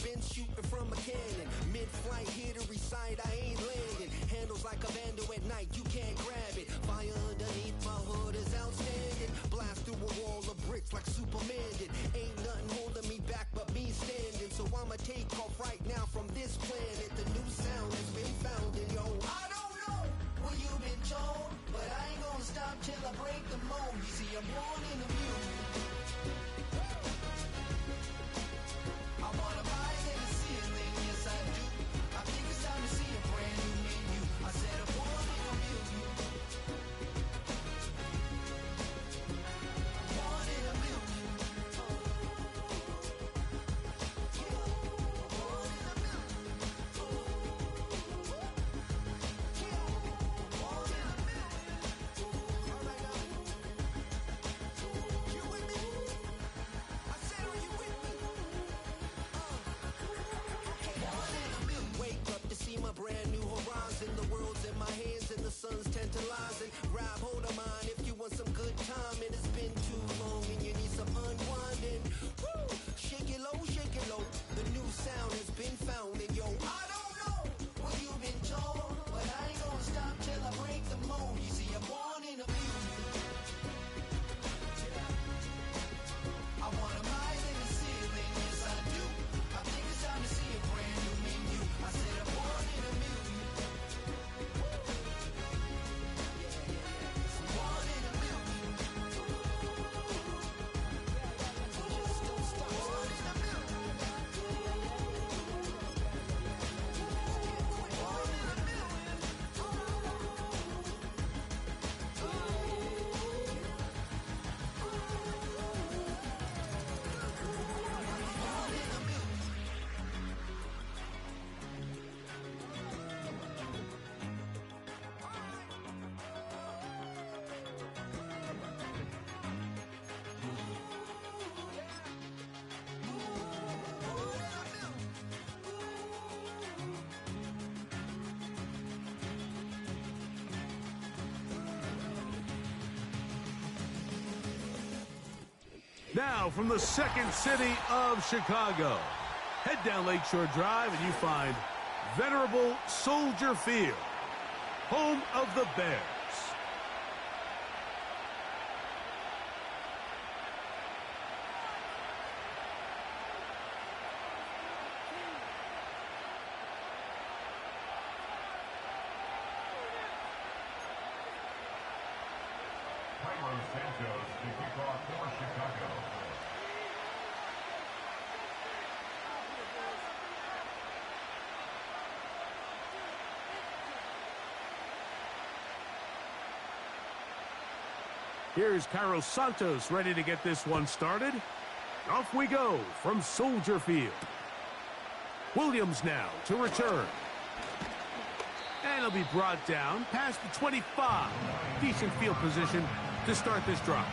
been shooting from a cannon. Mid-flight, here to recite, I ain't landing. Handles like a vandal at night, you can't grab it. Fire underneath my hood is outstanding. Blast through a wall of bricks like Superman did. Ain't nothing holding me back but me standing. So I'ma take off right now from this planet. The new sound has been found, and yo, I don't know what you've been told, but I ain't gonna stop till I break the mold. You see, I'm born in the mule. I wanna rise in the ceiling, yes I do. I think it's time to see a brand new menu. I said I'm born in a million. I'm born in a million. Born in a million. Born in a million. All right now. You with me? I said, are you with me? Wake up to see my brand new horizon. The world's in my hands and the sun's tantalizing. Grab hold of mine if you want some good time. And it's been too long and you need some unwinding. Woo! Shake it low, shake it low. The new sound has been found. And yo, I don't know what you've been told, but I ain't gonna stop till I break the mold. You see, I'm born in a million. I wanna rise in the ceiling, yes I do. I think it's time to see a brand new menu. I said I'm born in a million. I'm born in a million. Born in a million. Born in a million. Born in a million. Now, from the second city of Chicago, head down Lakeshore Drive and you find venerable Soldier Field, home of the Bears. Carlos Santos to kick off for Chicago. Here's Carlos Santos ready to get this one started. Off we go from Soldier Field. Williams now to return. And he'll be brought down past the 25. Decent field position to start this drive.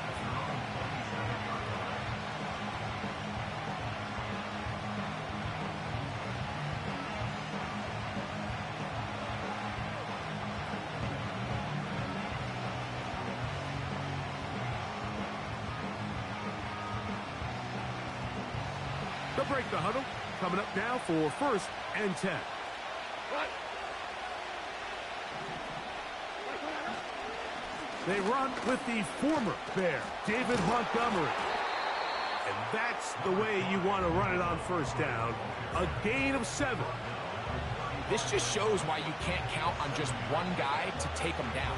They'll break the huddle. Coming up now for 1st and 10. They run with the former Bear, David Montgomery. And that's the way you want to run it on 1st down. A gain of 7. This just shows why you can't count on just one guy to take him down.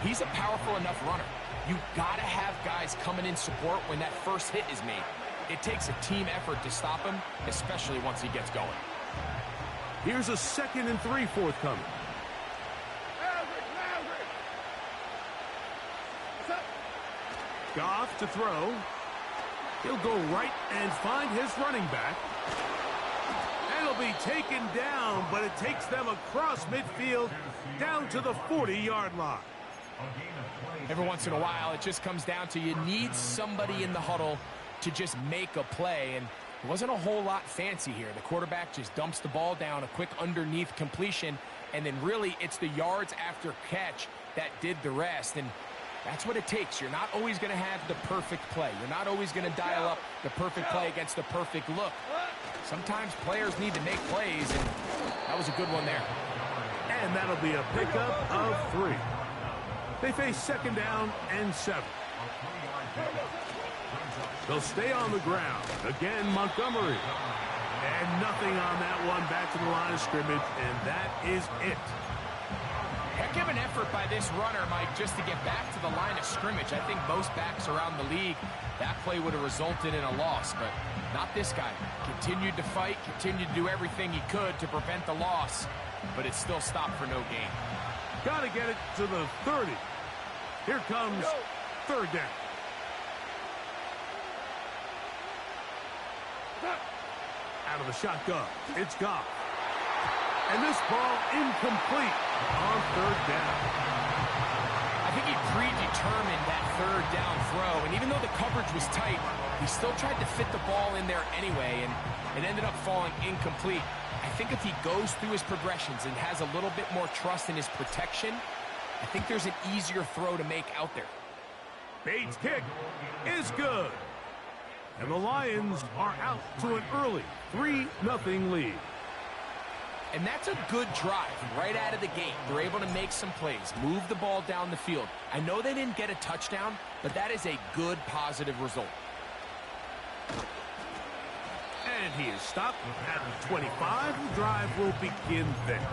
He's a powerful enough runner. You gotta have guys coming in support when that first hit is made. It takes a team effort to stop him, especially once he gets going. Here's a 2nd and 3 forthcoming. Goff to throw. He'll go right and find his running back. And he'll be taken down, but it takes them across midfield down to the 40-yard line. Every once in a while, it just comes down to you need somebody in the huddle to just make a play, and it wasn't a whole lot fancy here. The quarterback just dumps the ball down, a quick underneath completion, and then really it's the yards after catch that did the rest, and that's what it takes. You're not always going to have the perfect play. You're not always going to dial up the perfect play against the perfect look. Sometimes players need to make plays, and that was a good one there. And that'll be a pickup of 3. They face second down and 7. They'll stay on the ground. Again, Montgomery. And nothing on that one. Back to the line of scrimmage, and that is it. Heck of an effort by this runner, Mike, just to get back to the line of scrimmage. I think most backs around the league, that play would have resulted in a loss, but not this guy. Continued to fight, continued to do everything he could to prevent the loss, but it still stopped for no gain. Got to get it to the 30. Here comes third down. Out of the shotgun, it's Goff. And this ball incomplete on third down. I think he predetermined that third down throw, and even though the coverage was tight, he still tried to fit the ball in there anyway, and it ended up falling incomplete. I think if he goes through his progressions and has a little bit more trust in his protection, I think there's an easier throw to make out there. Bates' kick is good. And the Lions are out to an early 3-0 lead. And that's a good drive right out of the gate. They're able to make some plays, move the ball down the field. I know they didn't get a touchdown, but that is a good, positive result. And he is stopped at the 25. The drive will begin there.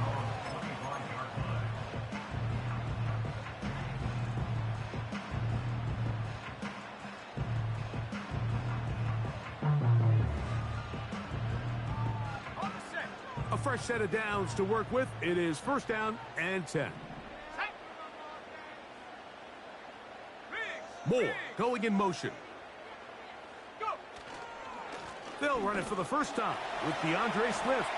A fresh set of downs to work with. It is first down and 10. Moore going in motion. They'll run it for the first time with DeAndre Swift.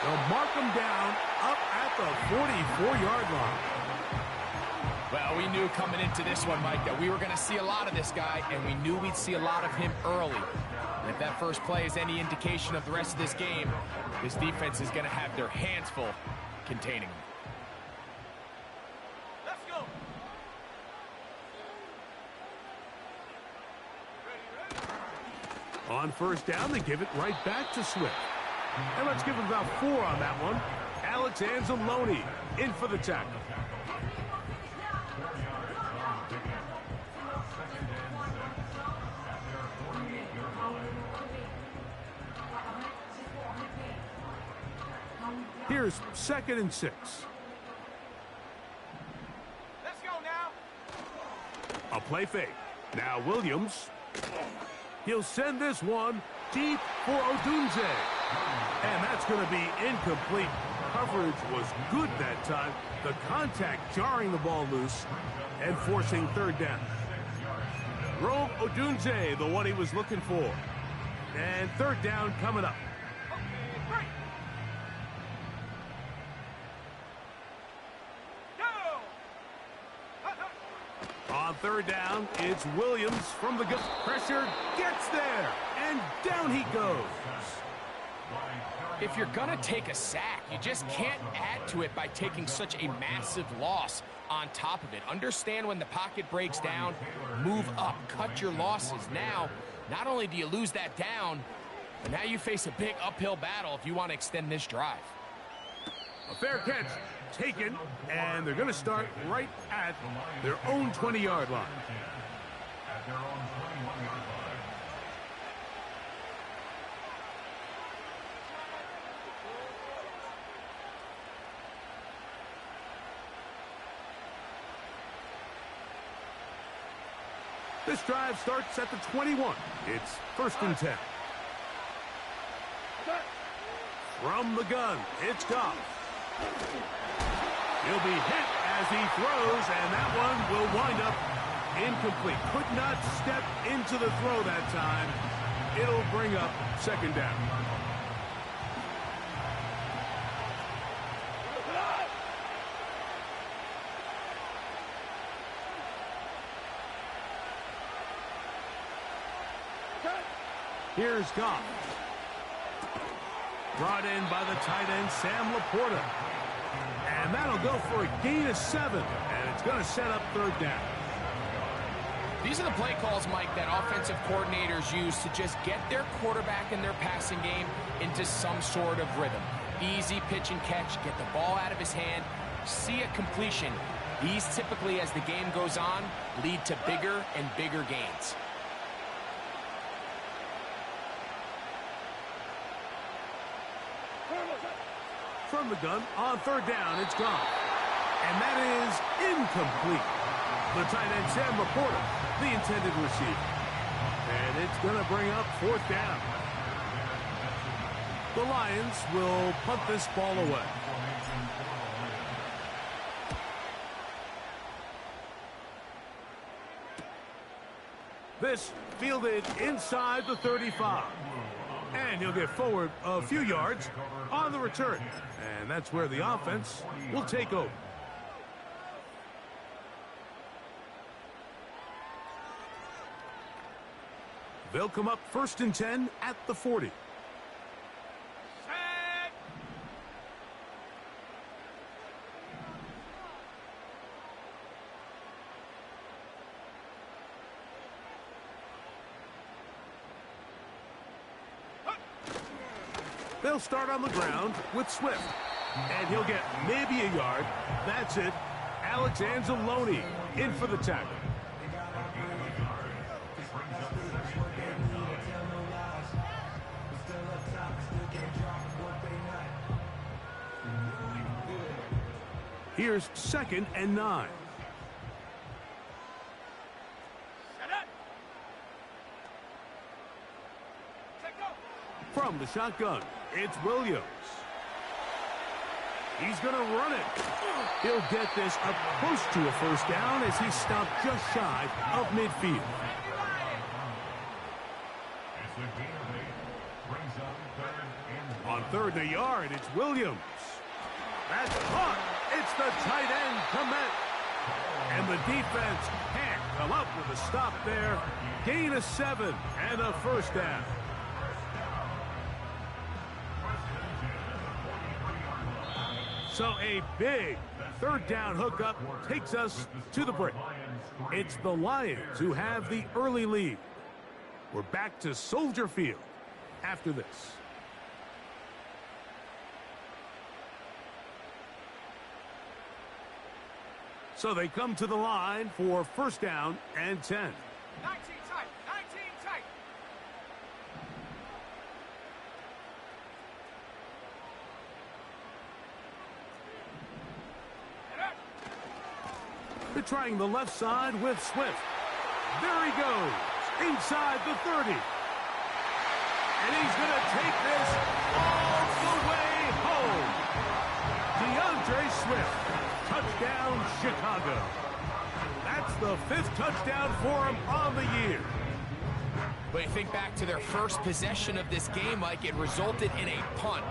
They'll mark him down up at the 44-yard line. Well, we knew coming into this one, Mike, that we were going to see a lot of this guy, and we knew we'd see a lot of him early. And if that first play is any indication of the rest of this game, this defense is going to have their hands full containing him. Let's go. On first down, they give it right back to Swift. And let's give him about 4 on that one. Alex Anzalone in for the tackle. Here's second and 6. Let's go now. A play fake. Now Williams. He'll send this one deep for Odunze. And that's going to be incomplete. Coverage was good that time. The contact jarring the ball loose and forcing third down. Rome Odunze, the one he was looking for. And third down coming up. On third down, it's Williams from the gut. Pressure gets there, and down he goes. If you're going to take a sack, you just can't add to it by taking such a massive loss on top of it. Understand when the pocket breaks down, move up, cut your losses. Now, not only do you lose that down, but now you face a big uphill battle if you want to extend this drive. A fair catch taken, and they're going to start right at their own 20-yard line. This drive starts at the 21. It's first and 10. From the gun, it's Goff. He'll be hit as he throws, and that one will wind up incomplete. Could not step into the throw that time. It'll bring up second down. Here's Goff. Brought in by the tight end, Sam Laporta. And that'll go for a gain of 7. And it's going to set up third down. These are the play calls, Mike, that offensive coordinators use to just get their quarterback and their passing game into some sort of rhythm. Easy pitch and catch, get the ball out of his hand, see a completion. These typically, as the game goes on, lead to bigger and bigger gains. From the gun, on third down, it's gone. And that is incomplete. The tight end, Sam Laporta, the intended receiver. And it's going to bring up fourth down. The Lions will punt this ball away. This fielded inside the 35. And he'll get forward a few yards on the return. And that's where the offense will take over. They'll come up 1st and 10 at the 40. Set. They'll start on the ground with Swift. And he'll get maybe a yard. That's it. Alex Anzalone in for the tackle. Here's 2nd and 9. Set up. Take go. From the shotgun, it's Williams. He's going to run it. He'll get this up close to a first down as he's stopped just shy of midfield. On 3rd and a yard, it's Williams. That's caught. It's the tight end, Komet. And the defense can't come up with a stop there. Gain of 7 and a first down. So a big 3rd down hookup takes us to the break. It's the Lions who have the early lead. We're back to Soldier Field after this. So they come to the line for 1st down and 10. 19 tight. 19 tight. They're trying the left side with Swift. There he goes, inside the 30. And he's going to take this all the way home. DeAndre Swift, touchdown Chicago. That's the 5th touchdown for him on the year. But you think back to their first possession of this game, Mike, it resulted in a punt.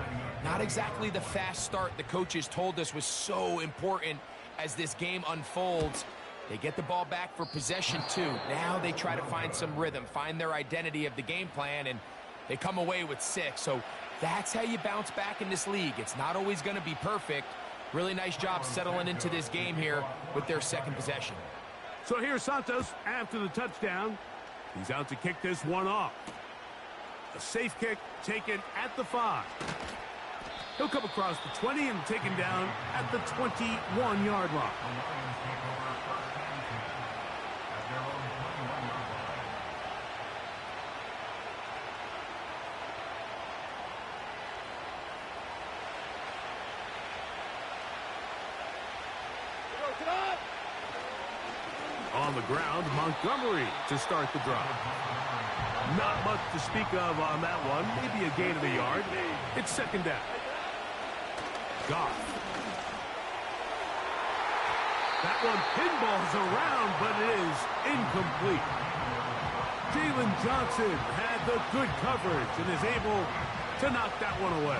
Not exactly the fast start the coaches told us was so important as this game unfolds. They get the ball back for possession 2. Now they try to find some rhythm, find their identity of the game plan, and they come away with 6. So that's how you bounce back in this league. It's not always going to be perfect. Really nice job settling into this game here with their 2nd possession. So here's Santos after the touchdown. He's out to kick this one off. A safe kick taken at the 5. He'll come across the 20 and taken down at the 21-yard line. On the ground, Montgomery to start the drive. Not much to speak of on that one. Maybe a gain of a yard. It's 2nd down. Goff. That one pinballs around, but it is incomplete. Jalen Johnson had the good coverage and is able to knock that one away.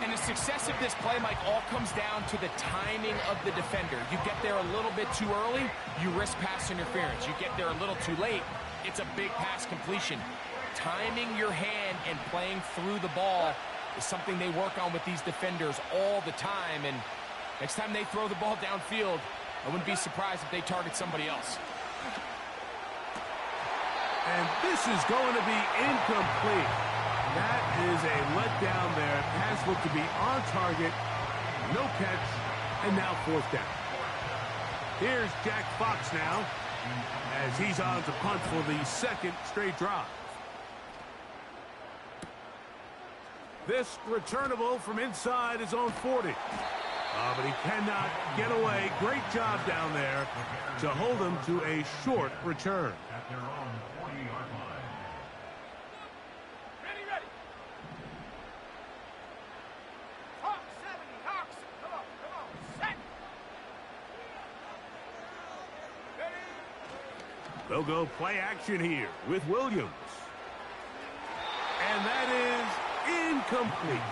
And the success of this play, Mike, all comes down to the timing of the defender. You get there a little bit too early, you risk pass interference. You get there a little too late, it's a big pass completion. Timing your hand and playing through the ball is something they work on with these defenders all the time. And next time they throw the ball downfield, I wouldn't be surprised if they target somebody else. And this is going to be incomplete. That is a letdown there. Pass looked to be on target. No catch. And now fourth down. Here's Jack Fox now, as he's on to punt for the second straight drive. This returnable from inside his own 40. But he cannot get away. Great job down there to hold him to a short return. At their own 40-yard line. Ready, ready. Hawk 70, Hawks. Come on, set. Ready. They'll go play action here with Williams. And that is incomplete.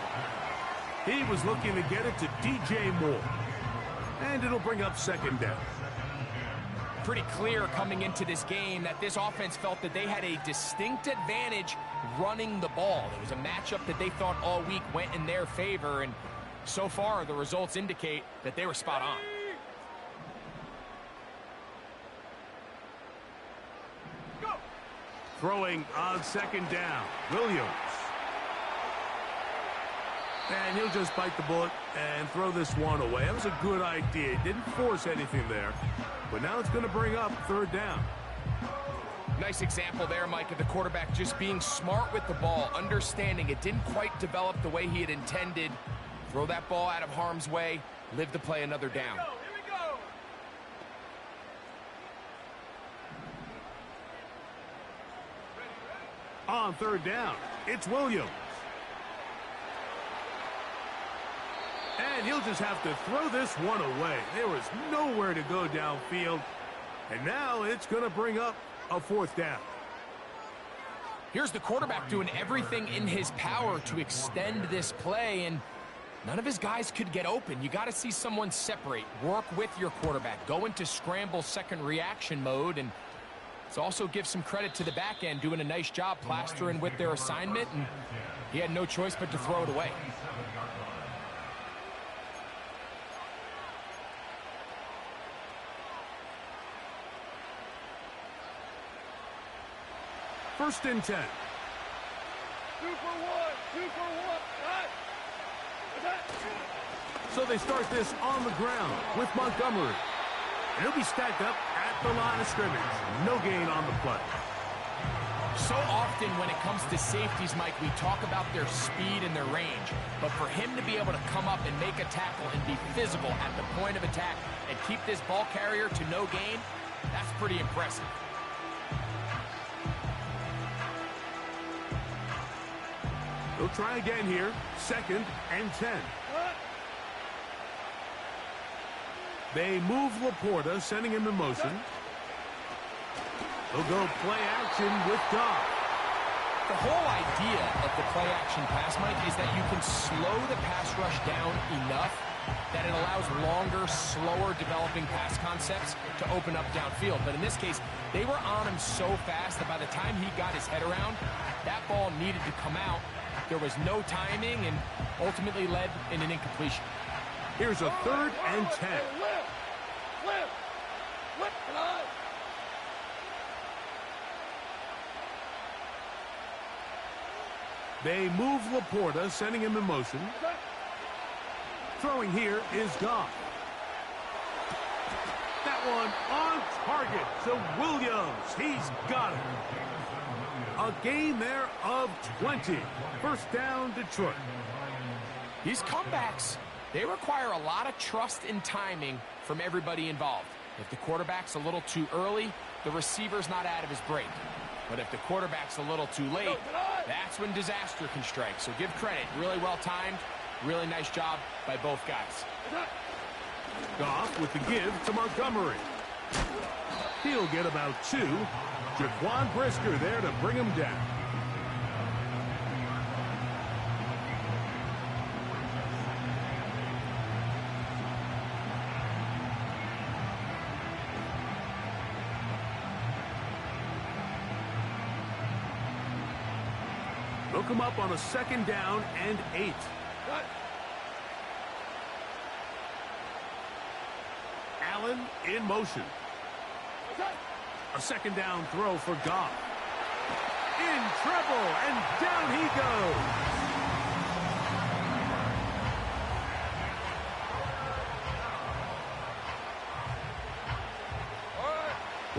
He was looking to get it to DJ Moore. And it'll bring up second down. Pretty clear coming into this game that this offense felt that they had a distinct advantage running the ball. It was a matchup that they thought all week went in their favor, and so far the results indicate that they were spot on. Go. Throwing on second down, Williams. And he'll just bite the bullet and throw this one away. That was a good idea. Didn't force anything there. But now it's going to bring up third down. Nice example there, Mike, of the quarterback just being smart with the ball, understanding it didn't quite develop the way he had intended. Throw that ball out of harm's way, live to play another down. Here we go. On third down, it's Williams. And he'll just have to throw this one away. There was nowhere to go downfield. And now it's going to bring up a fourth down. Here's the quarterback doing everything in his power to extend this play, and none of his guys could get open. You got to see someone separate, work with your quarterback, go into scramble second reaction mode, and let's also give some credit to the back end doing a nice job plastering with their assignment, and he had no choice but to throw it away. First and 10. 2 for 1. 2 for 1. So they start this on the ground with Montgomery. And he'll be stacked up at the line of scrimmage. No gain on the play. So often when it comes to safeties, Mike, we talk about their speed and their range. But for him to be able to come up and make a tackle and be visible at the point of attack and keep this ball carrier to no gain, that's pretty impressive. They'll try again here. Second and 10. They move Laporta, sending him in motion. They'll go play action with Goff. The whole idea of the play action pass, Mike, is that you can slow the pass rush down enough that it allows longer, slower developing pass concepts to open up downfield. But in this case, they were on him so fast that by the time he got his head around, that ball needed to come out. There was no timing and ultimately led in an incompletion. Here's a third and 10. They move Laporta, sending him in motion. Throwing here is Goff. That one on target to Williams. He's got it. A gain there of 20. First down, Detroit. These comebacks, they require a lot of trust and timing from everybody involved. If the quarterback's a little too early, the receiver's not out of his break. But if the quarterback's a little too late, that's when disaster can strike. So give credit. Really well timed. Really nice job by both guys. Goff with the give to Montgomery. He'll get about 2. Jaquan Brisker there to bring him down. They'll come up on a second down and 8. Allen in motion. A second down throw for Goff. In trouble, and down he goes.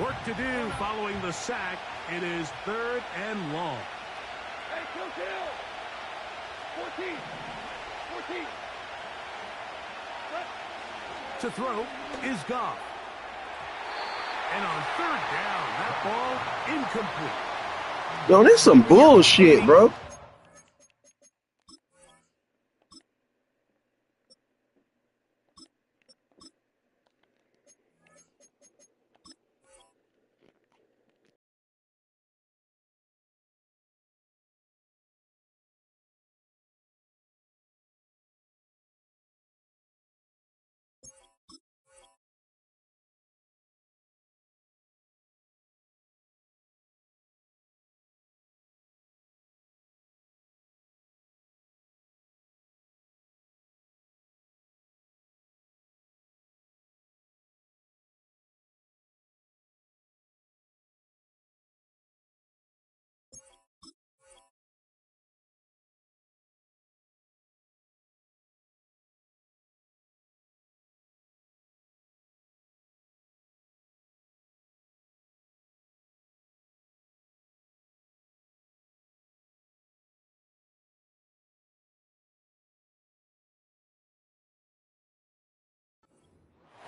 Work to do following the sack. It is 3rd and long. Hey, kill. 14. To throw is Goff. And on 3rd down, that ball incomplete. Yo, this some bullshit, bro.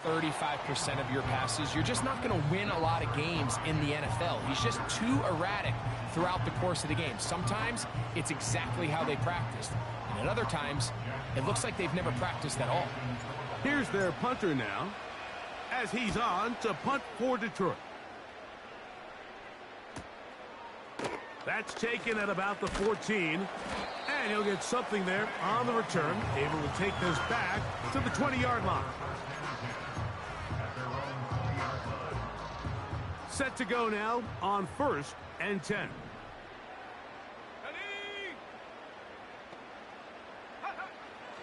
.35% of your passes, you're just not going to win a lot of games in the NFL. He's just too erratic throughout the course of the game. Sometimes it's exactly how they practiced, and at other times it looks like they've never practiced at all. Here's their punter now, as he's on to punt for Detroit. That's taken at about the 14, and he'll get something there on the return, able to take this back to the 20-yard line. Set to go now on 1st and 10.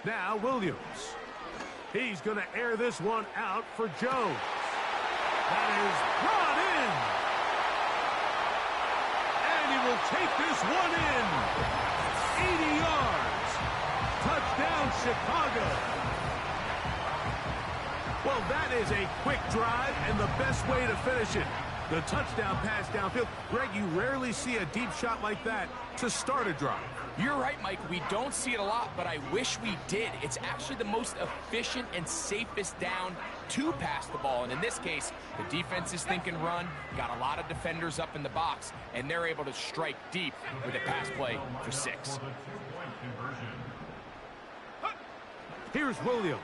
Now Williams. He's going to air this one out for Jones. That is brought in. And he will take this one in. 80 yards. Touchdown, Chicago. Well, that is a quick drive and the best way to finish it. The touchdown pass downfield. Greg, you rarely see a deep shot like that to start a drive. You're right, Mike. We don't see it a lot, but I wish we did. It's actually the most efficient and safest down to pass the ball. And in this case, the defense is thinking run, got a lot of defenders up in the box, and they're able to strike deep with a pass play for 6. Here's Williams.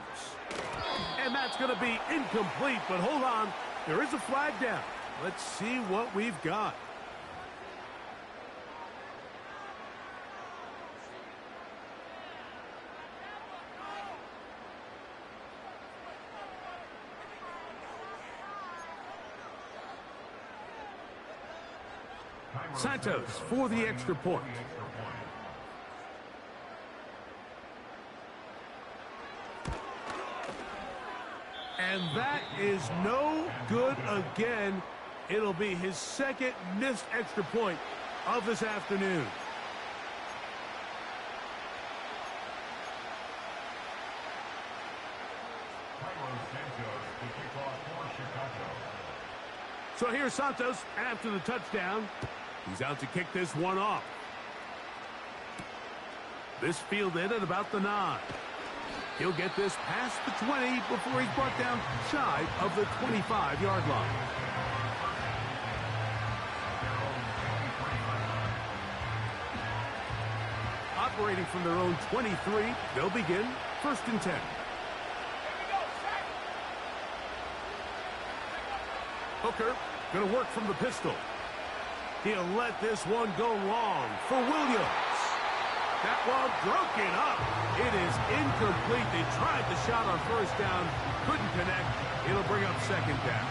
And that's going to be incomplete, but hold on. There is a flag down. Let's see what we've got. Santos for the extra point. And that is no good again. It'll be his 2nd missed extra point of this afternoon. So here's Santos after the touchdown. He's out to kick this one off. This fielded at about the 9. He'll get this past the 20 before he's brought down shy of the 25-yard line. Operating from their own 23, they'll begin 1st and 10. Hooker going to work from the pistol. He'll let this one go long for Williams. That one broken up. It is incomplete. They tried the shot on 1st down. Couldn't connect. It'll bring up 2nd down.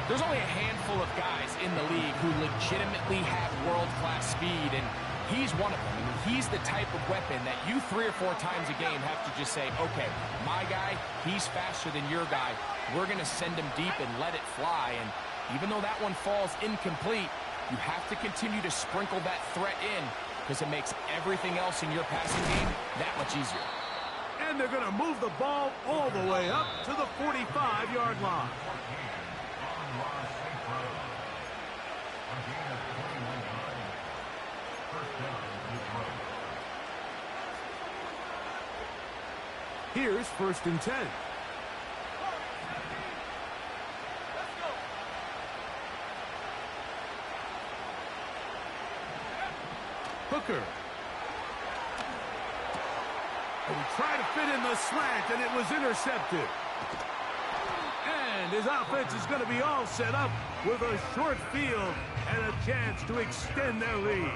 There's only a handful of guys in the league who legitimately have world-class speed, and he's one of them. I mean, he's the type of weapon that you 3 or 4 times a game have to just say, okay, my guy, he's faster than your guy. We're going to send him deep and let it fly. And Even though that one falls incomplete, you have to continue to sprinkle that threat in because it makes everything else in your passing game that much easier. And they're going to move the ball all the way up to the 45-yard line. Here's 1st and 10. Hooker. And he tried to fit in the slant, and it was intercepted. And his offense is going to be all set up with a short field and a chance to extend their lead.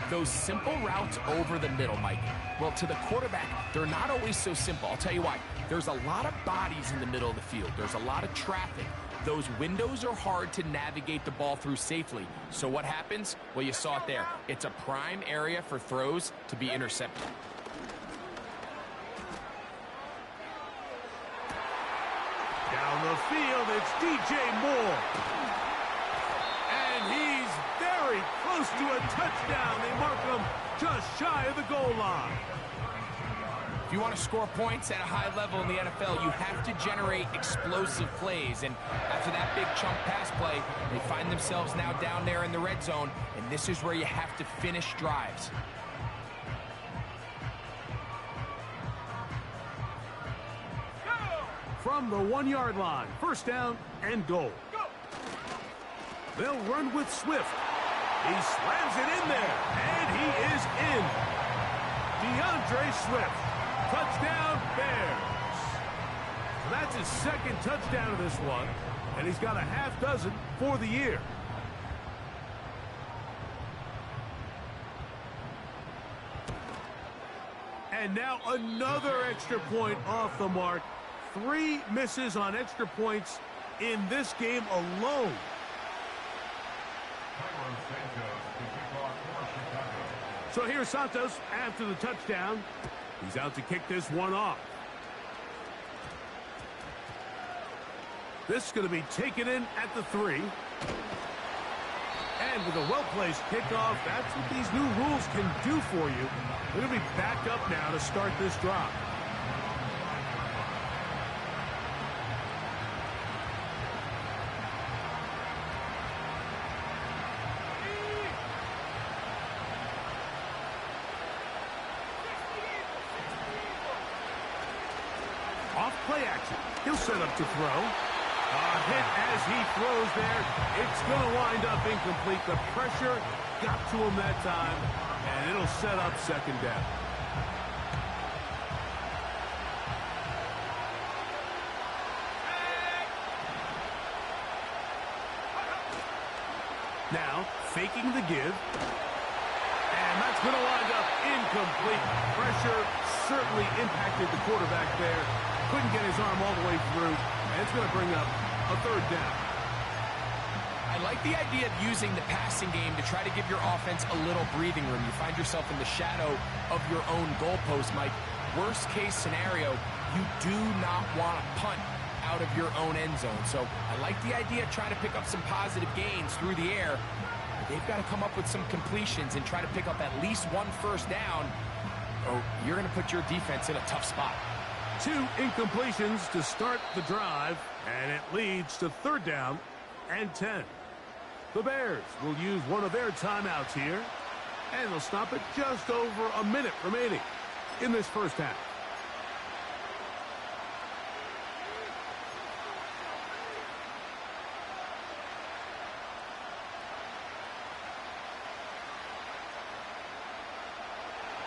Those simple routes over the middle, Mike, well, to the quarterback, they're not always so simple. I'll tell you why. There's a lot of bodies in the middle of the field. There's a lot of traffic. Those windows are hard to navigate the ball through safely. So what happens? Well, you saw it there. It's a prime area for throws to be intercepted. Down the field, it's DJ Moore. And he's very close to a touchdown. They mark him just shy of the goal line. If you want to score points at a high level in the NFL, you have to generate explosive plays. And after that big chunk pass play, they find themselves now down there in the red zone. And this is where you have to finish drives. From the 1-yard line, 1st down and goal. They'll run with Swift. He slams it in there, and he is in. DeAndre Swift. Touchdown, Bears. So that's his 2nd touchdown of this one, and he's got a half dozen for the year. And now another extra point off the mark. 3 misses on extra points in this game alone. So here's Santos after the touchdown. He's out to kick this one off. This is going to be taken in at the 3. And with a well-placed kickoff, that's what these new rules can do for you. They're going to be back up now to start this drive. Play action. He'll set up to throw. A hit as he throws there. It's going to wind up incomplete. The pressure got to him that time, and it'll set up 2nd down. Now, faking the give. And that's going to wind up incomplete. Pressure certainly impacted the quarterback there. Couldn't get his arm all the way through, and it's going to bring up a 3rd down. I like the idea of using the passing game to try to give your offense a little breathing room. You find yourself in the shadow of your own goalpost, Mike. Worst case scenario, you do not want to punt out of your own end zone. So I like the idea of trying to pick up some positive gains through the air. But they've got to come up with some completions and try to pick up at least 1 first down, or you're going to put your defense in a tough spot. 2 incompletions to start the drive, and it leads to 3rd down and 10. The Bears will use one of their timeouts here, and they'll stop it just over a minute remaining in this 1st half.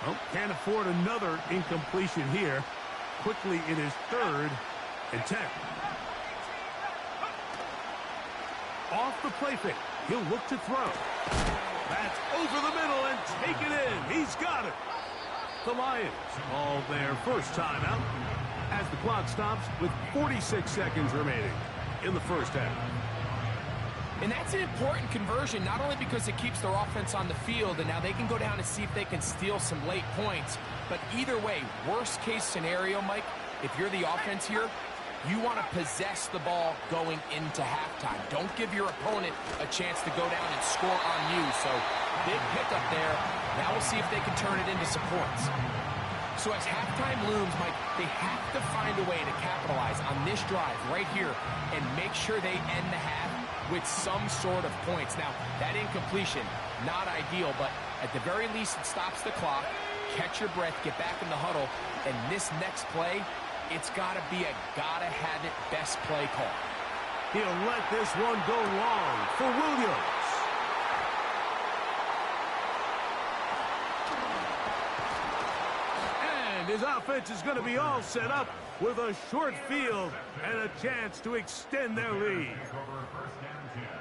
Well, can't afford another incompletion here. Quickly in his 3rd and 10. Off the play fake. He'll look to throw. That's over the middle and take it in. He's got it. The Lions call their 1st timeout as the clock stops with 46 seconds remaining in the 1st half. And that's an important conversion, not only because it keeps their offense on the field, and now they can go down and see if they can steal some late points, but either way, worst case scenario, Mike, if you're the offense here, You want to possess the ball going into halftime. Don't give your opponent a chance to go down and score on you. So big pickup there. Now we'll see if they can turn it into some points. So as halftime looms, Mike, they have to find a way to capitalize on this drive right here and make sure they end the half with some sort of points. Now, that incompletion, not ideal, but at the very least, it stops the clock. Catch your breath, get back in the huddle, and this next play, it's got to be a gotta-have-it best play call. He'll let this one go long for Williams. His offense is going to be all set up with a short field and a chance to extend their lead.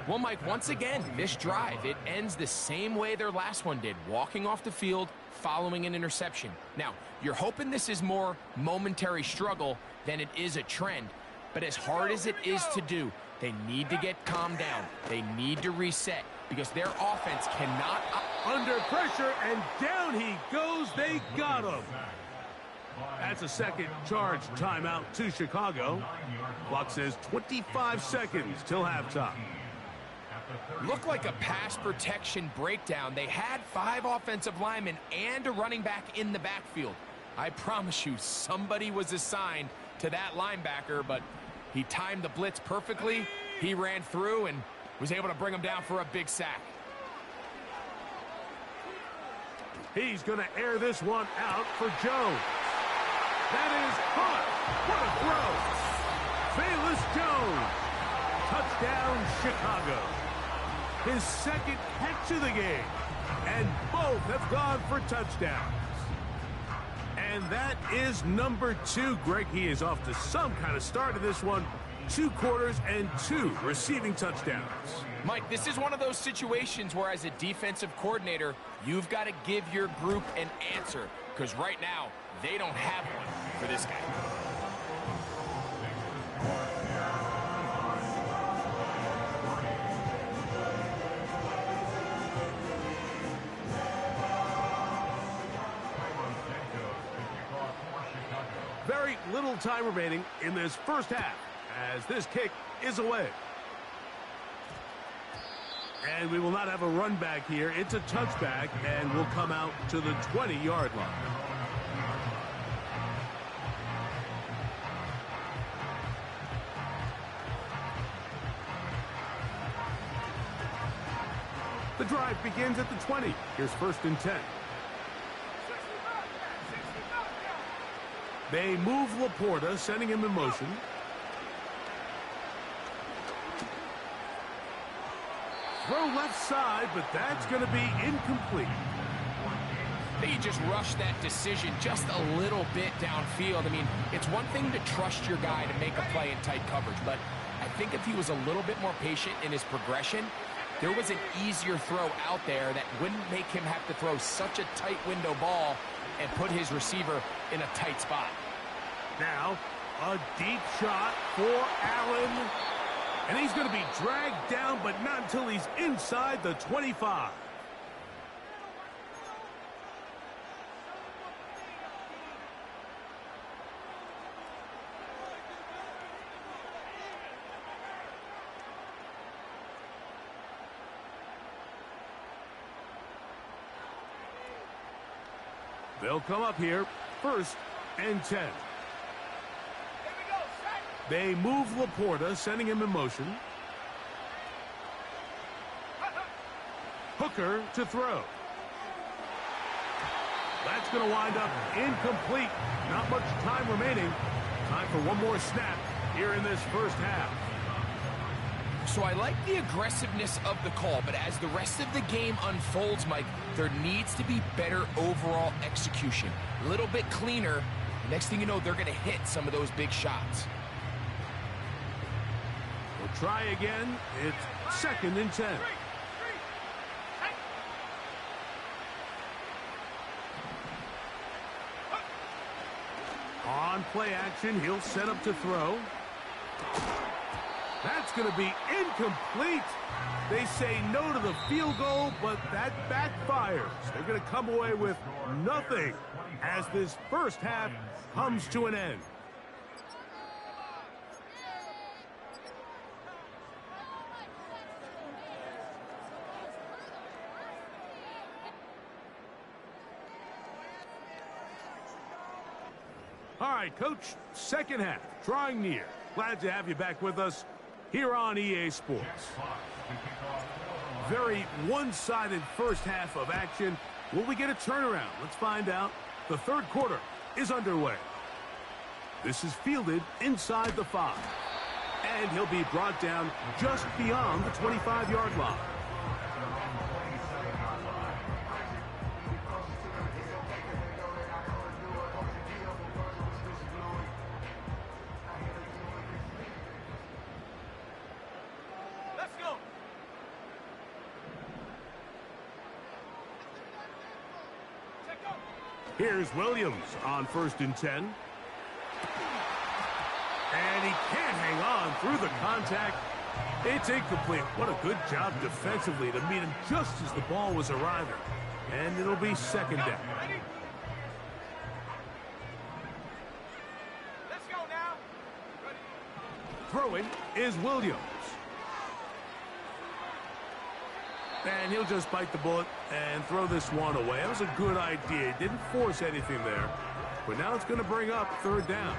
Well, Mike, once again, this drive, it ends the same way their last one did, walking off the field following an interception. Now, you're hoping this is more momentary struggle than it is a trend, but as hard as it is to do, they need to get calmed down. They need to reset because their offense cannot... Under pressure, and down he goes. They got him. That's a second charge timeout to Chicago. Clock says 25 seconds till halftime. Looked like a pass protection breakdown. They had 5 offensive linemen and a running back in the backfield. I promise you, somebody was assigned to that linebacker, but he timed the blitz perfectly. He ran through and was able to bring him down for a big sack. He's going to air this one out for Jones. That is caught. What a throw. Bayless Jones. Touchdown, Chicago. His second catch of the game. And both have gone for touchdowns. And that is number 2. Greg, he is off to some kind of start in this one. 2 quarters and 2 receiving touchdowns. Mike, this is one of those situations where as a defensive coordinator, you've got to give your group an answer. Because right now, they don't have one for this guy. Very little time remaining in this first half as this kick is away. And we will not have a run back here. It's a touchback and will come out to the 20-yard line. The drive begins at the 20. Here's 1st and 10. They move Laporta, sending him in motion. Throw left side, but that's going to be incomplete. They just rushed that decision just a little bit downfield. I mean, it's one thing to trust your guy to make a play in tight coverage, but I think if he was a little bit more patient in his progression, there was an easier throw out there that wouldn't make him have to throw such a tight window ball and put his receiver in a tight spot. Now, a deep shot for Allen. And he's going to be dragged down, but not until he's inside the 25. They'll come up here, 1st and 10. They move Laporta, sending him in motion. Hooker to throw. That's going to wind up incomplete. Not much time remaining. Time for one more snap here in this first half. So I like the aggressiveness of the call, but as the rest of the game unfolds, Mike, there needs to be better overall execution. A little bit cleaner. Next thing you know, they're going to hit some of those big shots. We'll try again. It's 2nd and 10. On play action, he'll set up to throw. That's going to be incomplete. They say no to the field goal, but that backfires. They're going to come away with nothing as this first half comes to an end. All right, Coach, second half, drawing near. Glad to have you back with us here on EA Sports. Very one-sided first half of action. Will we get a turnaround? Let's find out. The third quarter is underway. This is fielded inside the 5. And he'll be brought down just beyond the 25-yard line. Let's go. Check go. Here's Williams on 1st and 10. And he can't hang on through the contact. It's incomplete. What a good job defensively to meet him just as the ball was arriving. And it'll be second down. Ready? Let's go now. Ready? Throwing is Williams. And he'll just bite the bullet and throw this one away. That was a good idea. Didn't force anything there. But now it's going to bring up third down.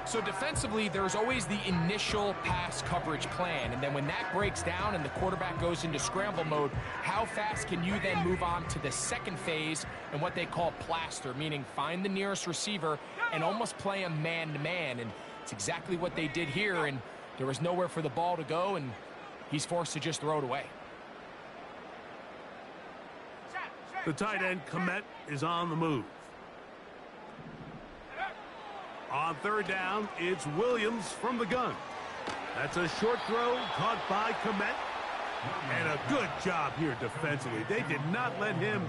So defensively, there's always the initial pass coverage plan, and then when that breaks down and the quarterback goes into scramble mode, how fast can you then move on to the second phase and what they call plaster, meaning find the nearest receiver and almost play him man-to-man, and it's exactly what they did here, and there was nowhere for the ball to go, and he's forced to just throw it away. The tight end, Komet, is on the move. On third down, it's Williams from the gun. That's a short throw caught by Komet. And a good job here defensively. They did not let him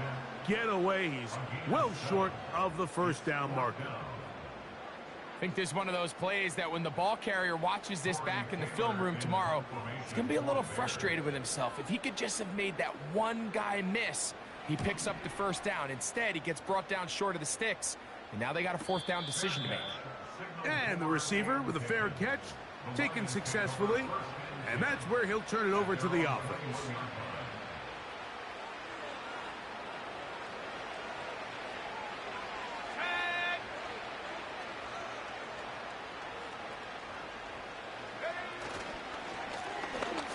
get away. He's well short of the first down marker. I think this is one of those plays that when the ball carrier watches this back in the film room tomorrow, he's going to be a little frustrated with himself. If he could just have made that one guy miss, he picks up the first down. Instead, he gets brought down short of the sticks, and now they got a fourth down decision to make. And the receiver with a fair catch, taken successfully, and that's where he'll turn it over to the offense.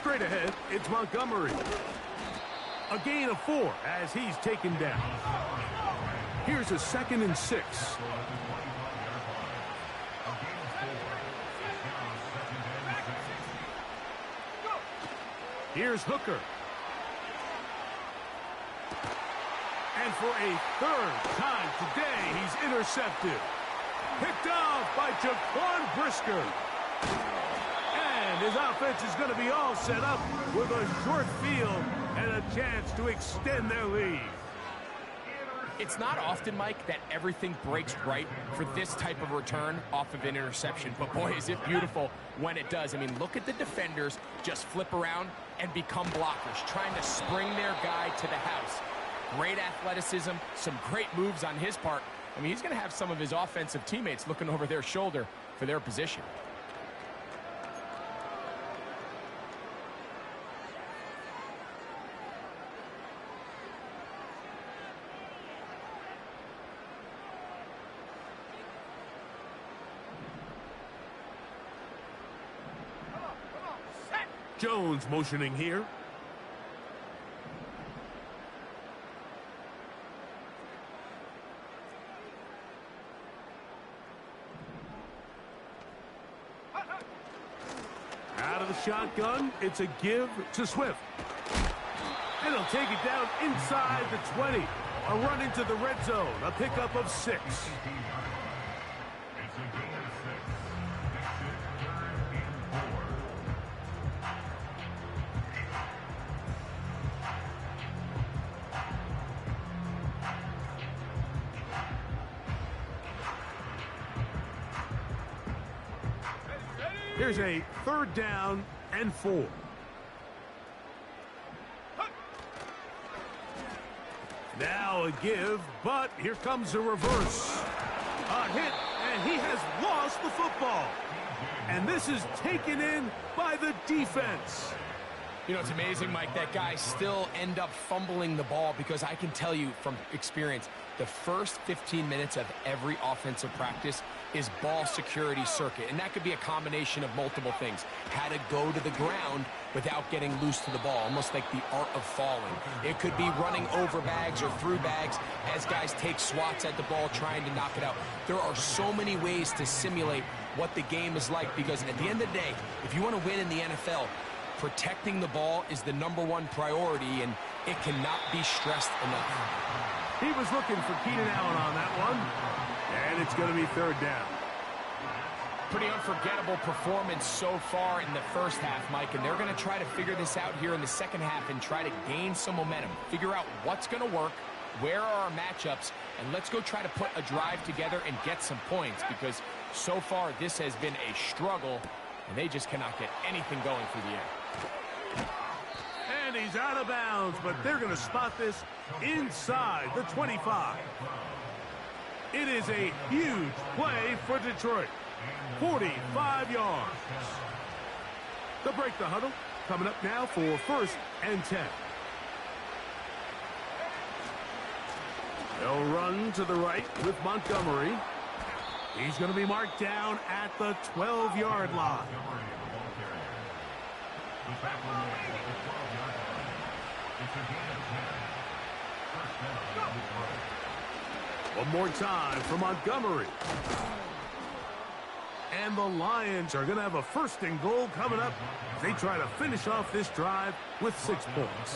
Straight ahead, it's Montgomery. A gain of 4 as he's taken down. Here's a 2nd and 6. Here's Hooker. And for a third time today, he's intercepted. Picked off by Jaquan Brisker. And his offense is going to be all set up with a short field and a chance to extend their lead. It's not often, Mike, that everything breaks right for this type of return off of an interception. But, boy, is it beautiful when it does. I mean, look at the defenders just flip around and become blockers, trying to spring their guy to the house. Great athleticism, some great moves on his part. I mean, he's going to have some of his offensive teammates looking over their shoulder for their position. Jones motioning here. Out of the shotgun, it's a give to Swift. And he'll take it down inside the 20. A run into the red zone, a pickup of 6. Here's a 3rd down and 4. Now a give, but here comes a reverse. A hit, and he has lost the football. And this is taken in by the defense. You know, it's amazing, Mike, that guys still end up fumbling the ball because I can tell you from experience, the first 15 minutes of every offensive practice is ball security circuit, and that could be a combination of multiple things. How to go to the ground without getting loose to the ball, almost like the art of falling. It could be running over bags or through bags as guys take swats at the ball trying to knock it out. There are so many ways to simulate what the game is like, because at the end of the day, if you want to win in the NFL, protecting the ball is the #1 priority, and it cannot be stressed enough. He was looking for Keenan Allen on that one, and it's going to be 3rd down. Pretty unforgettable performance so far in the first half, Mike, and they're going to try to figure this out here in the second half and try to gain some momentum, figure out what's going to work, where are our matchups, and let's go try to put a drive together and get some points, because so far this has been a struggle, and they just cannot get anything going through the air. And he's out of bounds, but they're going to spot this inside the 25. It is a huge play for Detroit. 45 yards. They'll break the huddle. Coming up now for 1st and 10. They'll run to the right with Montgomery. He's going to be marked down at the 12-yard line. One more time for Montgomery. And the Lions are going to have a 1st and goal coming up as they try to finish off this drive with 6 points.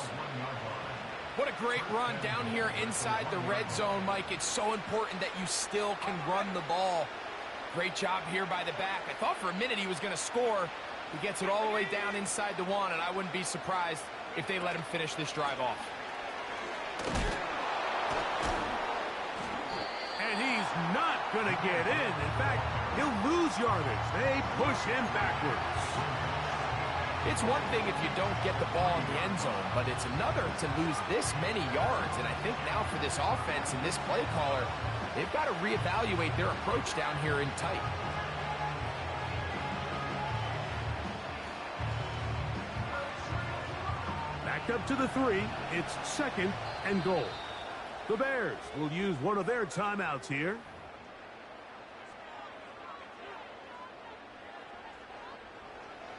What a great run down here inside the red zone, Mike. It's so important that you still can run the ball. Great job here by the back. I thought for a minute he was going to score. He gets it all the way down inside the 1, and I wouldn't be surprised if they let him finish this drive off. And he's not going to get in. In fact, he'll lose yardage. They push him backwards. It's one thing if you don't get the ball in the end zone, but it's another to lose this many yards. And I think now for this offense and this play caller, they've got to reevaluate their approach down here in tight. Back up to the 3. It's 2nd and goal. The Bears will use one of their timeouts here.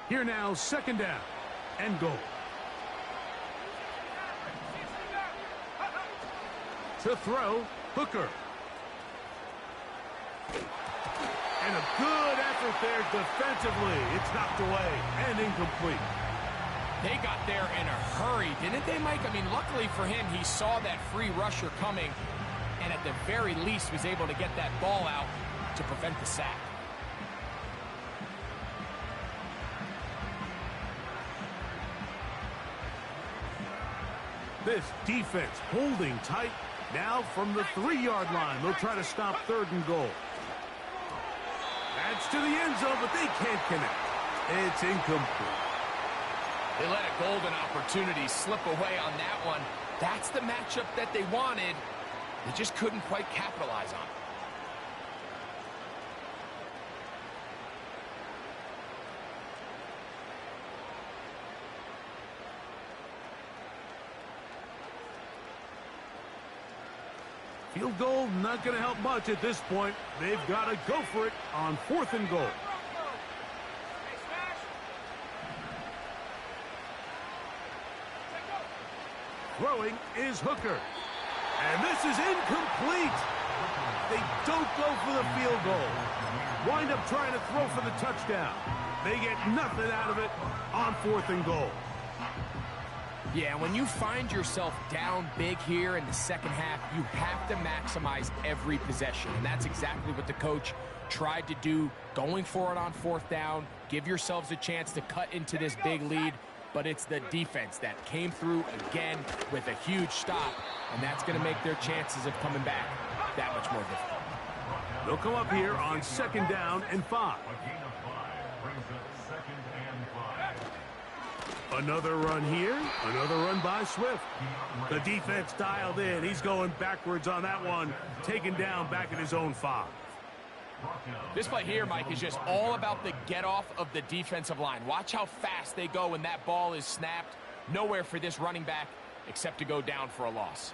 Here now, 2nd down and goal. To throw, Hooker. And a good effort there defensively. It's knocked away and incomplete. They got there in a hurry, didn't they, Mike? I mean, luckily for him, he saw that free rusher coming, and at the very least was able to get that ball out to prevent the sack. This defense holding tight. Now from the 3-yard line, they'll try to stop 3rd and goal. That's to the end zone, but they can't connect. It's incomplete. They let a golden opportunity slip away on that one. That's the matchup that they wanted. They just couldn't quite capitalize on it. Field goal not going to help much at this point. They've got to go for it on 4th and goal. Throwing is Hooker. And this is incomplete. They don't go for the field goal. Wind up trying to throw for the touchdown. They get nothing out of it on 4th and goal. Yeah, when you find yourself down big here in the second half, you have to maximize every possession. And that's exactly what the coach tried to do, going for it on 4th down. Give yourselves a chance to cut into this big lead. But it's the defense that came through again with a huge stop. And that's going to make their chances of coming back that much more difficult. They'll come up here on 2nd down and 5. Another run here. Another run by Swift. The defense dialed in. He's going backwards on that one. Taken down back at his own 5. This play here, Mike, is just all about the get-off of the defensive line. Watch how fast they go when that ball is snapped. Nowhere for this running back except to go down for a loss.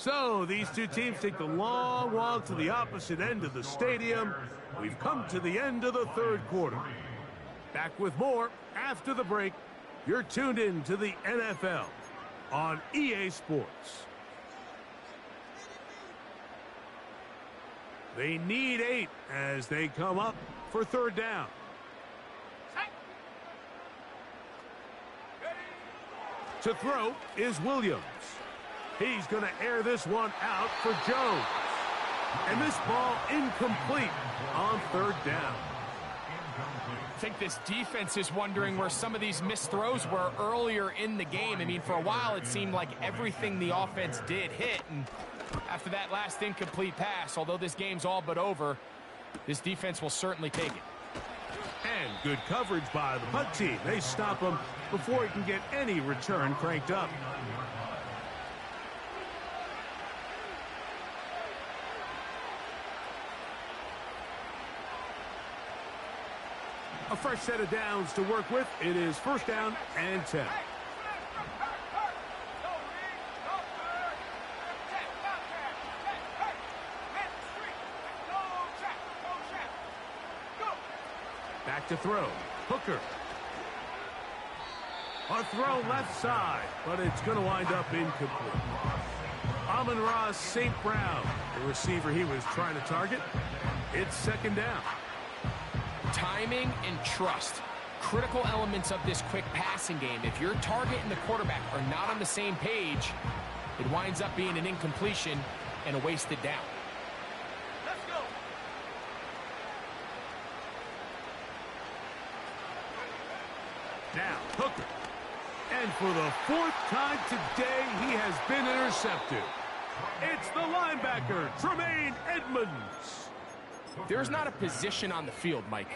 So these two teams take the long walk to the opposite end of the stadium. We've come to the end of the third quarter. Back with more after the break. You're tuned in to the NFL on EA Sports. They need 8 as they come up for third down. To throw is Williams. He's going to air this one out for Jones. And this ball incomplete on third down. I think this defense is wondering where some of these missed throws were earlier in the game. I mean, for a while it seemed like everything the offense did hit, and after that last incomplete pass, although this game's all but over, this defense will certainly take it. And good coverage by the punt team. They stop him before he can get any return cranked up. A fresh set of downs to work with. It is first down and 10. Back to throw. Hooker. A throw left side, but it's going to wind up incomplete. Amon-Ra St. Brown, the receiver he was trying to target. It's second down. Timing and trust, critical elements of this quick passing game. If your target and the quarterback are not on the same page, it winds up being an incompletion and a wasted down. Let's go. Now, Hooker. And for the 4th time today, he has been intercepted. It's the linebacker, Tremaine Edmonds. There's not a position on the field, Mike,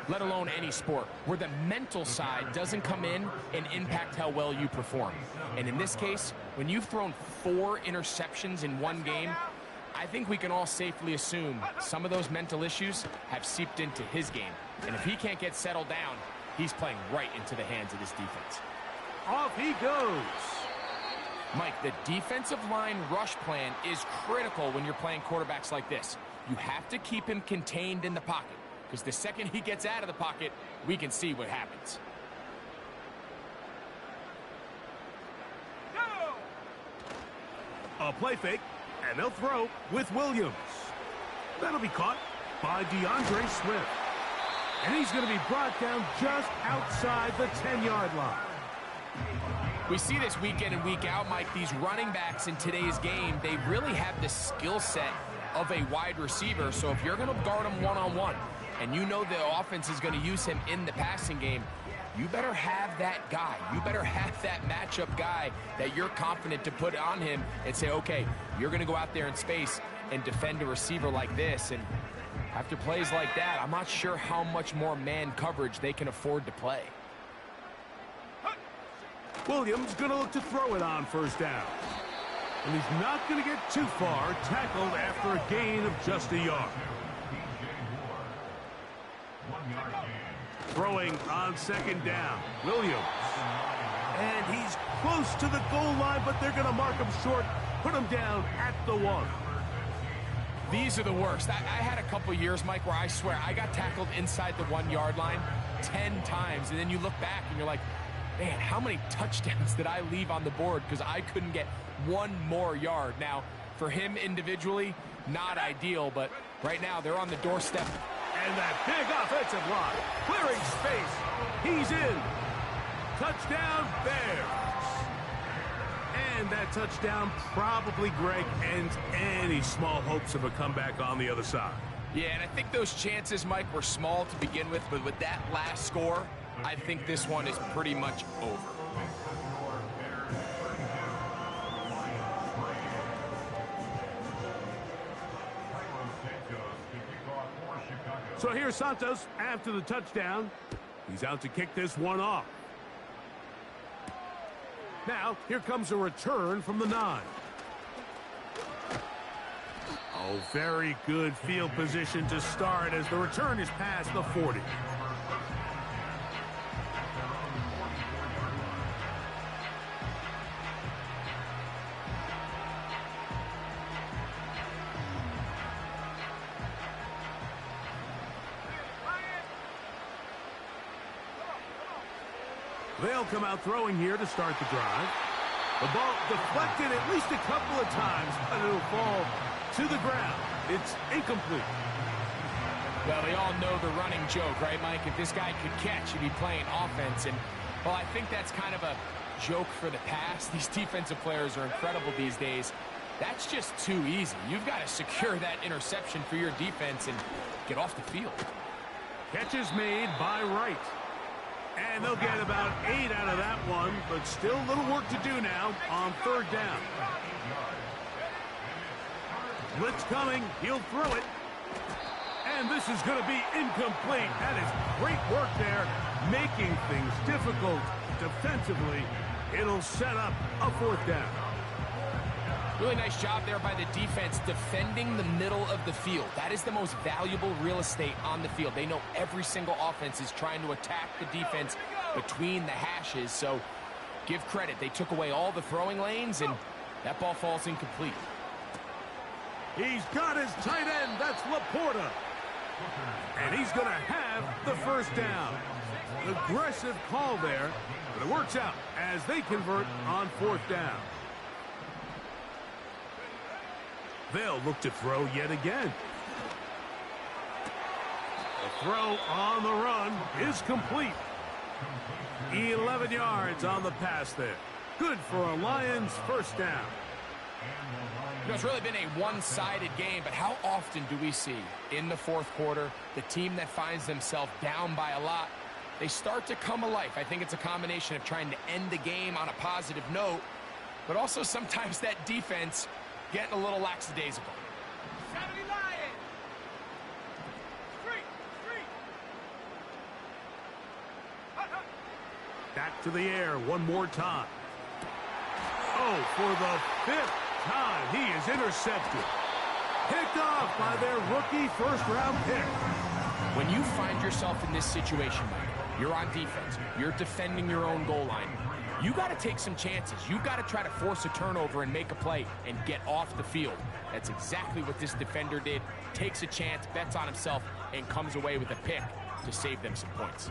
let alone any sport, where the mental side doesn't come in and impact how well you perform. And in this case, when you've thrown 4 interceptions in one game, I think we can all safely assume some of those mental issues have seeped into his game. And if he can't get settled down, he's playing right into the hands of this defense. Off he goes. Mike, the defensive line rush plan is critical when you're playing quarterbacks like this. You have to keep him contained in the pocket, because the second he gets out of the pocket, we can see what happens. A play fake, and they'll throw with Williams. That'll be caught by DeAndre Swift. And he's going to be brought down just outside the 10-yard line. We see this week in and week out, Mike. These running backs in today's game, they really have the skill set of a wide receiver. So if you're going to guard him one-on-one, and you know the offense is going to use him in the passing game, you better have that guy. You better have that matchup guy that you're confident to put on him and say, okay, you're going to go out there in space and defend a receiver like this. And after plays like that, I'm not sure how much more man coverage they can afford to play. Williams going to look to throw it on first down. And he's not going to get too far, tackled after a gain of just a yard. Throwing on second down, Williams. And he's close to the goal line, but they're going to mark him short, put him down at the 1. These are the worst. I had a couple years, Mike, where I swear I got tackled inside the 1-yard line 10 times, and then you look back and you're like, man, how many touchdowns did I leave on the board because I couldn't get one more yard? Now, for him individually, not ideal, but right now they're on the doorstep. And that big offensive line, clearing space, he's in. Touchdown, Bears. And that touchdown probably, Greg, ends any small hopes of a comeback on the other side. Yeah, and I think those chances, Mike, were small to begin with, but with that last score, I think this one is pretty much over. So here's Santos after the touchdown. He's out to kick this one off. Now, here comes a return from the 9. Oh, very good field position to start as the return is past the 40. They'll come out throwing here to start the drive. The ball deflected at least a couple of times, but it'll fall to the ground. It's incomplete. Well, we all know the running joke, right, Mike? If this guy could catch, he'd be playing offense. And, well, I think that's kind of a joke for the past. These defensive players are incredible these days. That's just too easy. You've got to secure that interception for your defense and get off the field. Catch is made by Wright. And they'll get about 8 out of that one, but still a little work to do now on third down. Blitz coming. He'll throw it. And this is going to be incomplete. That is great work there, making things difficult defensively. It'll set up a fourth down. Really nice job there by the defense defending the middle of the field. That is the most valuable real estate on the field. They know every single offense is trying to attack the defense between the hashes. So give credit. They took away all the throwing lanes, and that ball falls incomplete. He's got his tight end. That's Laporta. And he's going to have the first down. Aggressive call there, but it works out as they convert on fourth down. They'll look to throw yet again. The throw on the run is complete. 11 yards on the pass there. Good for a Lions first down. You know, it's really been a one-sided game, but how often do we see in the fourth quarter the team that finds themselves down by a lot, they start to come alive? I think it's a combination of trying to end the game on a positive note, but also sometimes that defense getting a little lackadaisical. 70 Lions! Street! Back to the air one more time. Oh, for the 5th time, he is intercepted. Picked off by their rookie first-round pick. When you find yourself in this situation, Mike, you're on defense, you're defending your own goal line, you got to take some chances. You got to try to force a turnover and make a play and get off the field. That's exactly what this defender did. Takes a chance, bets on himself, and comes away with a pick to save them some points.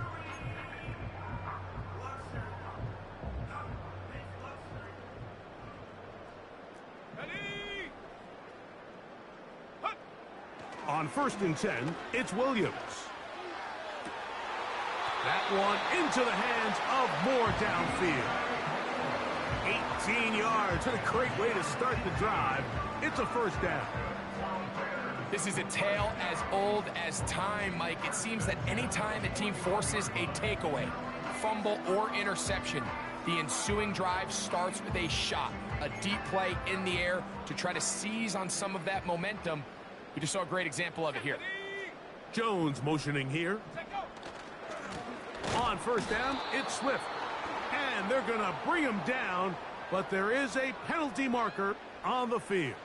On 1st and 10, it's Williams. That one into the hands of Moore downfield. 18 yards, and a great way to start the drive. It's a first down. This is a tale as old as time, Mike. It seems that anytime a team forces a takeaway, fumble, or interception, the ensuing drive starts with a shot, a deep play in the air to try to seize on some of that momentum. We just saw a great example of it here. Jones motioning here. On first down, it's Swift. And they're going to bring him down, but there is a penalty marker on the field.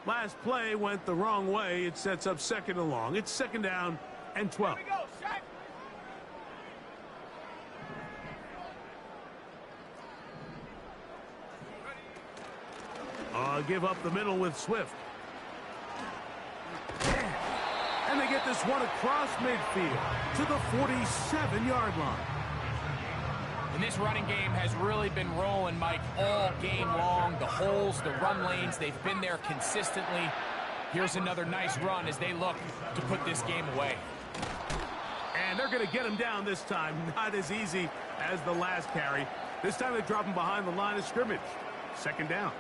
Last play went the wrong way. It sets up 2nd and long. It's 2nd down and 12. Here we go, Shaq. Give up the middle with Swift. And they get this one across midfield to the 47-yard line. And this running game has really been rolling, Mike, all game long. The holes, the run lanes, they've been there consistently. Here's another nice run as they look to put this game away. And they're going to get him down this time. Not as easy as the last carry. This time they drop him behind the line of scrimmage. 2nd down.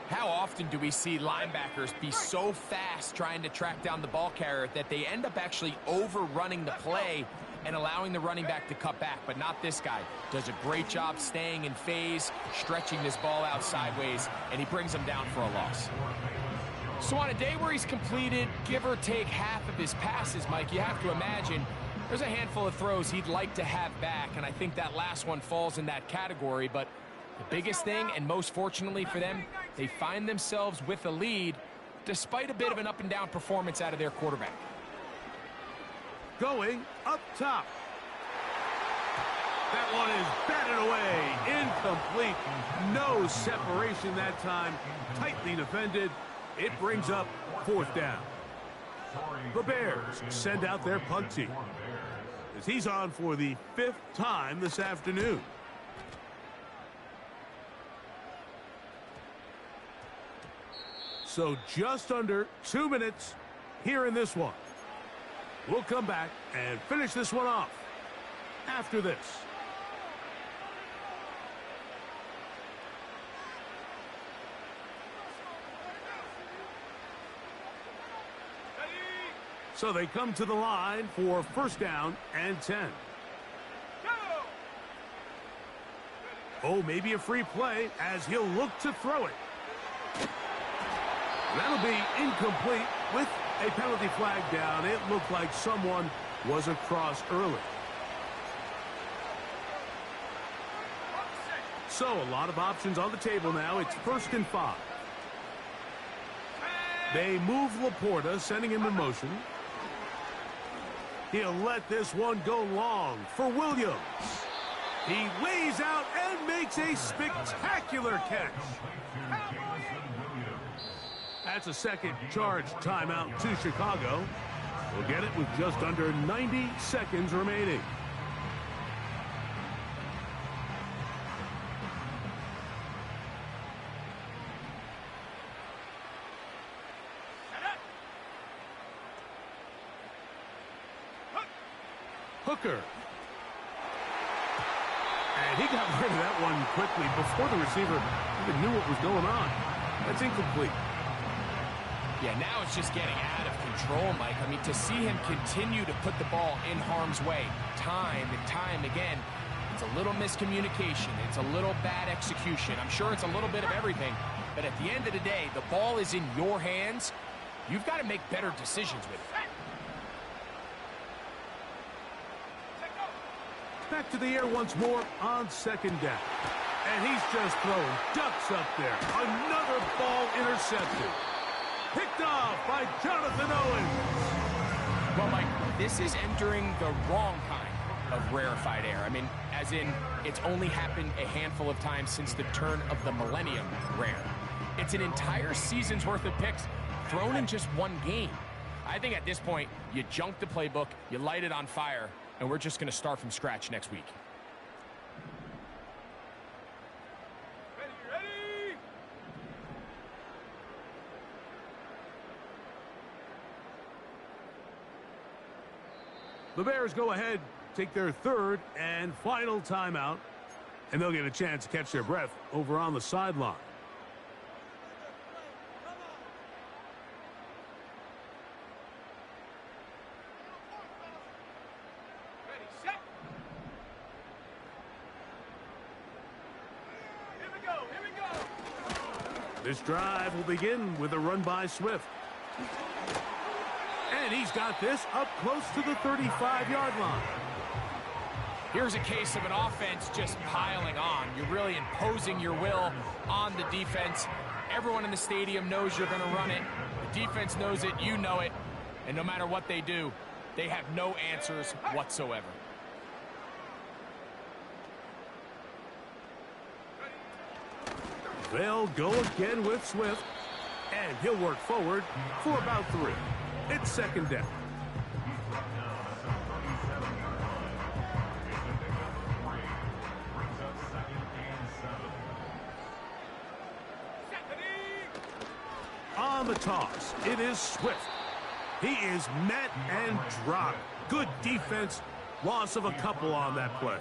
How often do we see linebackers be so fast trying to track down the ball carrier that they end up actually overrunning the play and allowing the running back to cut back? But not this guy. Does a great job staying in phase, stretching this ball out sideways, and he brings him down for a loss. So on a day where he's completed, give or take half of his passes, Mike, you have to imagine there's a handful of throws he'd like to have back, and I think that last one falls in that category. But the biggest thing, and most fortunately for them, they find themselves with a lead. despite a bit of an up-and-down performance out of their quarterback. Going up top. That one is batted away. Incomplete. No separation that time. Tightly defended. It brings up 4th down. The Bears send out their punt team, as he's on for the 5th time this afternoon. So just under 2 minutes here in this one. We'll come back and finish this one off after this. So they come to the line for 1st down and 10. Oh, maybe a free play as he'll look to throw it. That'll be incomplete with a penalty flag down. It looked like someone was across early. So a lot of options on the table now. It's 1st and 5. They move Laporta, sending him in motion. He'll let this one go long for Williams. He lays out and makes a spectacular catch. That's a second charge timeout to Chicago. We'll get it with just under 90 seconds remaining. Hooker. And he got rid of that one quickly before the receiver even knew what was going on. That's incomplete. Yeah, now it's just getting out of control, Mike. I mean, to see him continue to put the ball in harm's way time and time again, it's a little miscommunication. It's a little bad execution. I'm sure it's a little bit of everything. But at the end of the day, the ball is in your hands. You've got to make better decisions with it. Back to the air once more on 2nd down. And he's just throwing ducks up there. Another ball intercepted. Picked off by Jonathan Owens. Well, Mike, this is entering the wrong kind of rarefied air. I mean, as in, it's only happened a handful of times since the turn of the millennium rare. It's an entire season's worth of picks thrown in just one game. I think at this point, you junk the playbook, you light it on fire, and we're just going to start from scratch next week. Ready! The Bears go ahead, take their 3rd and final timeout, and they'll get a chance to catch their breath over on the sideline. This drive will begin with a run by Swift. And he's got this up close to the 35-yard line. Here's a case of an offense just piling on. You're really imposing your will on the defense. Everyone in the stadium knows you're going to run it. The defense knows it, you know it. And no matter what they do, they have no answers whatsoever. They'll go again with Swift, and he'll work forward for about 3. It's 2nd down. On the toss, it is Swift. He is met and dropped. Good defense, loss of a couple on that play.